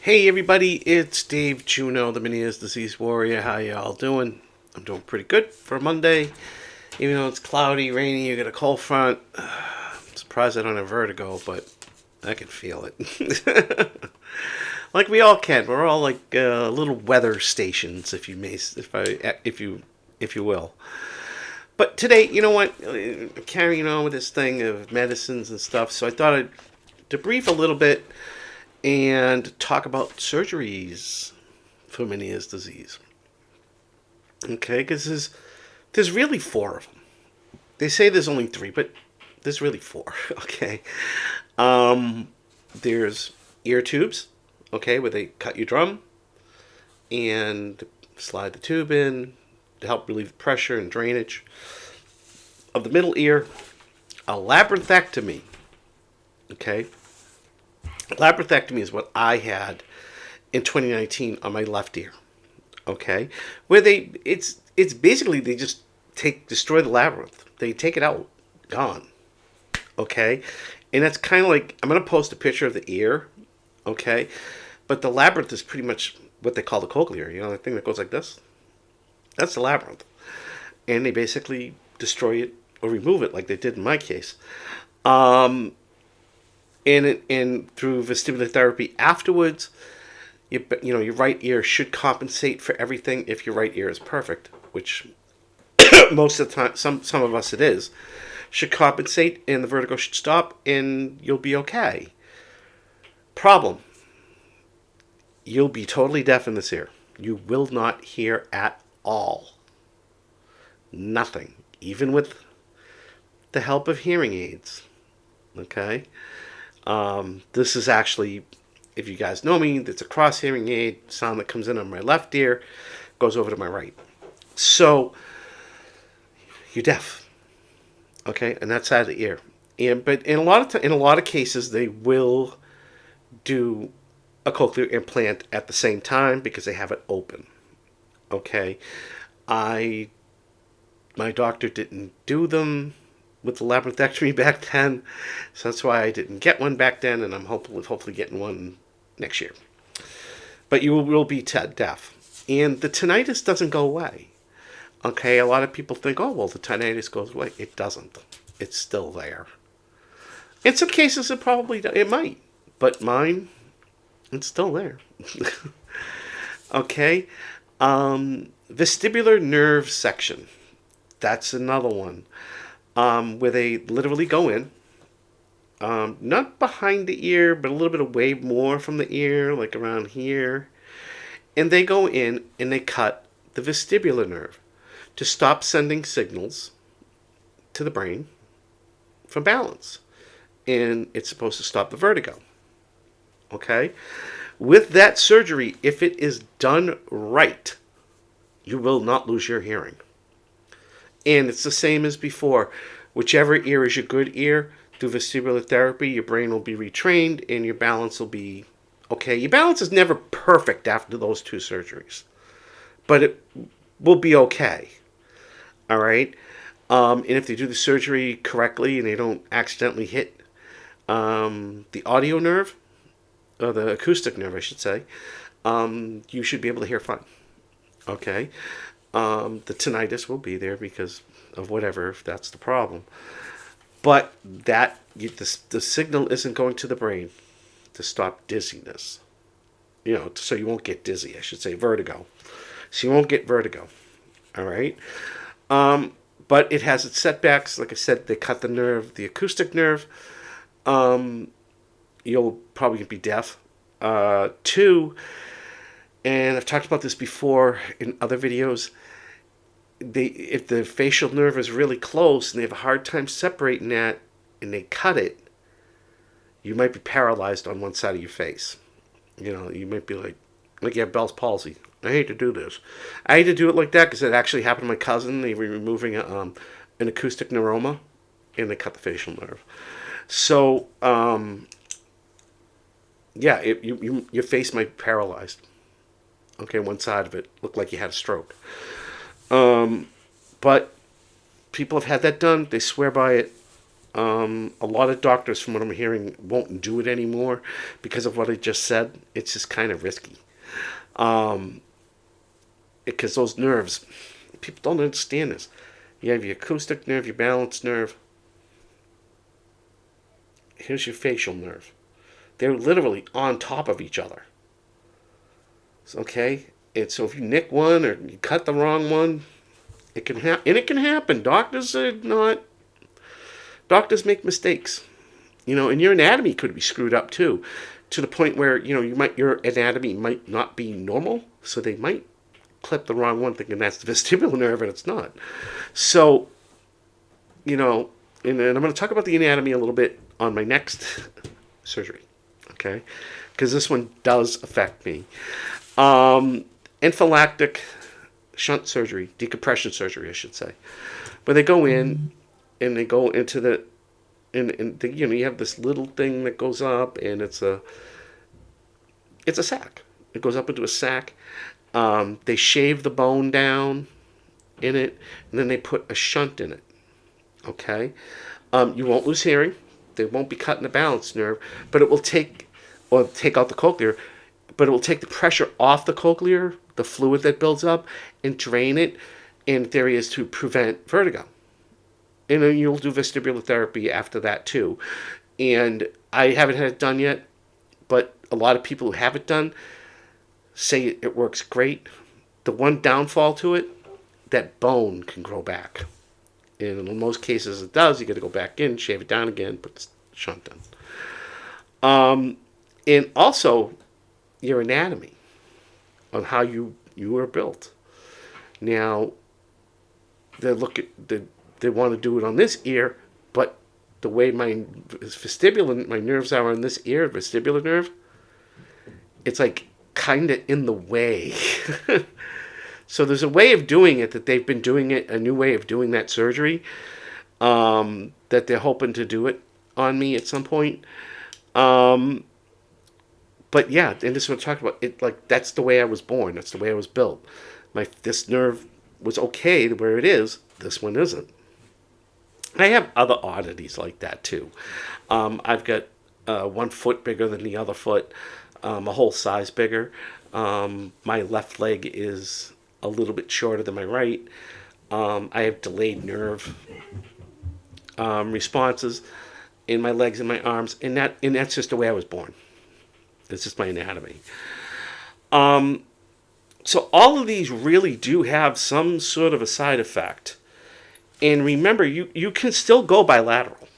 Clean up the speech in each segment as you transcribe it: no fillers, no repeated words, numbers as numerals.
Hey everybody, it's Dave Juno, the Meniere's Disease Warrior. How y'all doing? I'm doing pretty good for a Monday. Even though it's cloudy, rainy, you get a cold front. I'm surprised I don't have vertigo, but I can feel it. Like we all can. We're all like little weather stations, if you will. But today, you know what? Carrying on with this thing of medicines and stuff, so I thought I'd debrief a little bit and talk about surgeries for Meniere's disease. Okay, because there's really four of them. They say there's only three, but there's really four. Okay, um, there's ear tubes. Okay, where they cut your drum and slide the tube in to help relieve the pressure and drainage of the middle ear. A labyrinthectomy. Okay, labyrinthectomy is what I had in 2019 on my left ear. Okay, where it's basically they just destroy the labyrinth. They take it out, gone. Okay, and that's kind of like I'm gonna post a picture of the ear. Okay, but the labyrinth is pretty much what they call the cochlear. You know, the thing that goes like this. That's the labyrinth, and they basically destroy it or remove it, like they did in my case. Um, and through vestibular therapy afterwards, you know your right ear should compensate for everything if your right ear is perfect, which most of the time some of us it is, should compensate and the vertigo should stop and you'll be okay. Problem: you'll be totally deaf in this ear. You will not hear at all. Nothing, even with the help of hearing aids. Okay. This is actually, if you guys know me, it's a cross hearing aid sound that comes in on my left ear, goes over to my right. So you're deaf, okay, and that side of the ear. And but in a lot of cases, they will do a cochlear implant at the same time because they have it open. Okay, I my doctor didn't do them with the labyrinthectomy back then, so that's why I didn't get one back then, and I'm hopefully getting one next year. But you will be deaf, and the tinnitus doesn't go away. Okay, a lot of people think, oh well, the tinnitus goes away. It doesn't. It's still there. In some cases, it might, but mine, it's still there. Okay, vestibular nerve section. That's another one where they literally go in, not behind the ear, but a little bit away more from the ear, like around here. And they go in and they cut the vestibular nerve to stop sending signals to the brain for balance. And it's supposed to stop the vertigo. Okay? With that surgery, if it is done right, you will not lose your hearing. And it's the same as before. Whichever ear is your good ear, through vestibular therapy, your brain will be retrained and your balance will be okay. Your balance is never perfect after those two surgeries, but it will be okay. All right? And if they do the surgery correctly and they don't accidentally hit the audio nerve, or the acoustic nerve, I should say, you should be able to hear fine. Okay? The tinnitus will be there because of whatever, if that's the problem. But the signal isn't going to the brain to stop dizziness. You know, so you won't get dizzy, I should say, vertigo. So you won't get vertigo. All right? But it has its setbacks. Like I said, they cut the nerve, the acoustic nerve. You'll probably be deaf. Two, and I've talked about this before in other videos, if the facial nerve is really close and they have a hard time separating that and they cut it, you might be paralyzed on one side of your face. You know, you might be like you have Bell's palsy. I hate to do this. I hate to do it like that because it actually happened to my cousin. They were removing an acoustic neuroma and they cut the facial nerve. So, yeah, your face might be paralyzed. Okay, one side of it looked like you had a stroke. But people have had that done. They swear by it. A lot of doctors, from what I'm hearing, won't do it anymore because of what I just said. It's just kind of risky. Um, because those nerves, people don't understand this. You have your acoustic nerve, your balance nerve. Here's your facial nerve. They're literally on top of each other. Okay? And so if you nick one or you cut the wrong one, it can happen. And it can happen. Doctors make mistakes. And your anatomy could be screwed up too, to the point where, your anatomy might not be normal. So they might clip the wrong one thinking that's the vestibular nerve and it's not. So, and I'm going to talk about the anatomy a little bit on my next surgery. Okay? Because this one does affect me. Anaphylactic shunt surgery, decompression surgery, I should say, where they go in and they go into you have this little thing that goes up, and it's a sac. It goes up into a sac. They shave the bone down in it, and then they put a shunt in it. Okay, you won't lose hearing. They won't be cutting the balance nerve, but it will take out the cochlear, but it will take the pressure off the cochlear, the fluid that builds up, and drain it. In theory, is to prevent vertigo. And then you'll do vestibular therapy after that too. And I haven't had it done yet, but a lot of people who have it done say it works great. The one downfall to it, that bone can grow back. And in most cases it does. You got to go back in, shave it down again, put the shunt in. And also your anatomy on how you are built. Now, they want to do it on this ear, but the way my nerves are on this ear, vestibular nerve, it's like kind of in the way. So there's a way of doing it that they've been doing it, a new way of doing that surgery, that they're hoping to do it on me at some point. But yeah, and this is what I'm talking about. It, like, that's the way I was born. That's the way I was built. This nerve was okay where it is. This one isn't. I have other oddities like that too. I've got 1 foot bigger than the other foot, a whole size bigger. My left leg is a little bit shorter than my right. I have delayed nerve responses in my legs and my arms, and that's just the way I was born. It's just my anatomy. So all of these really do have some sort of a side effect. And remember, you can still go bilateral,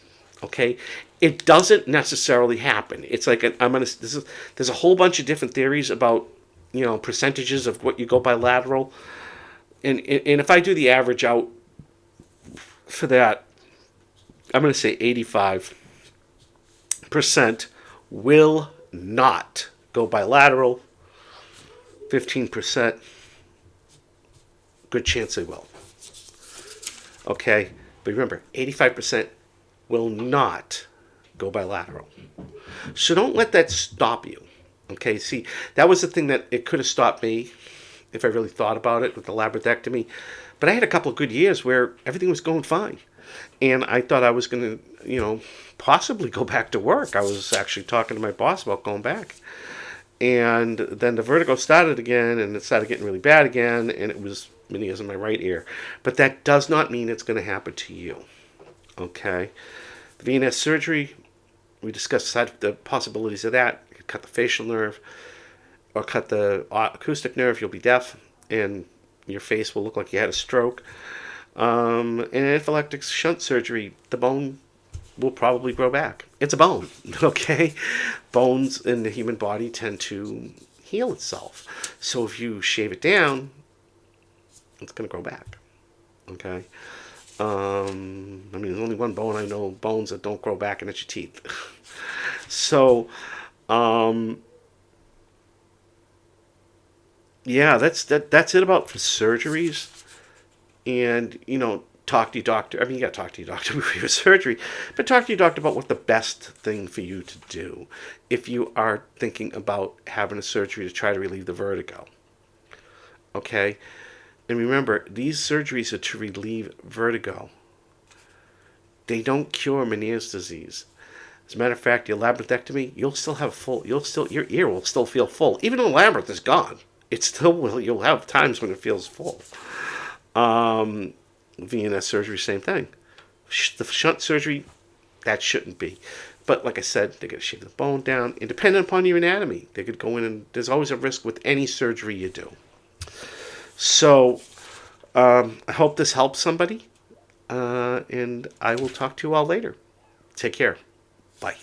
okay? It doesn't necessarily happen. It's like there's a whole bunch of different theories about, percentages of what you go bilateral. And if I do the average out for that, I'm going to say 85% will not go bilateral. 15%, good chance they will. Okay, but remember, 85% will not go bilateral. So don't let that stop you. Okay, see, that was the thing that it could have stopped me if I really thought about it with the labyrinthectomy. But I had a couple of good years where everything was going fine. And I thought I was going to, possibly go back to work. I was actually talking to my boss about going back. And then the vertigo started again, and it started getting really bad again, and it was Meniere's in my right ear. But that does not mean it's going to happen to you. Okay? The VNS surgery, we discussed the possibilities of that. You could cut the facial nerve or cut the acoustic nerve. You'll be deaf, and your face will look like you had a stroke. And anaphylactic shunt surgery, the bone will probably grow back. It's a bone, okay? Bones in the human body tend to heal itself. So if you shave it down, it's going to grow back, okay? There's only one bone I know, bones that don't grow back, and it's your teeth. So, yeah, that's it about for surgeries. And, talk to your doctor. You got to talk to your doctor before your surgery, but talk to your doctor about what the best thing for you to do if you are thinking about having a surgery to try to relieve the vertigo. Okay? And remember, these surgeries are to relieve vertigo. They don't cure Meniere's disease. As a matter of fact, your labyrinthectomy, your ear will still feel full. Even though the labyrinth is gone, it still will, you'll have times when it feels full. VNS surgery, same thing. The shunt surgery, that shouldn't be. But like I said, they're going to shave the bone down. And depending upon your anatomy, they could go in and there's always a risk with any surgery you do. So I hope this helps somebody. And I will talk to you all later. Take care. Bye.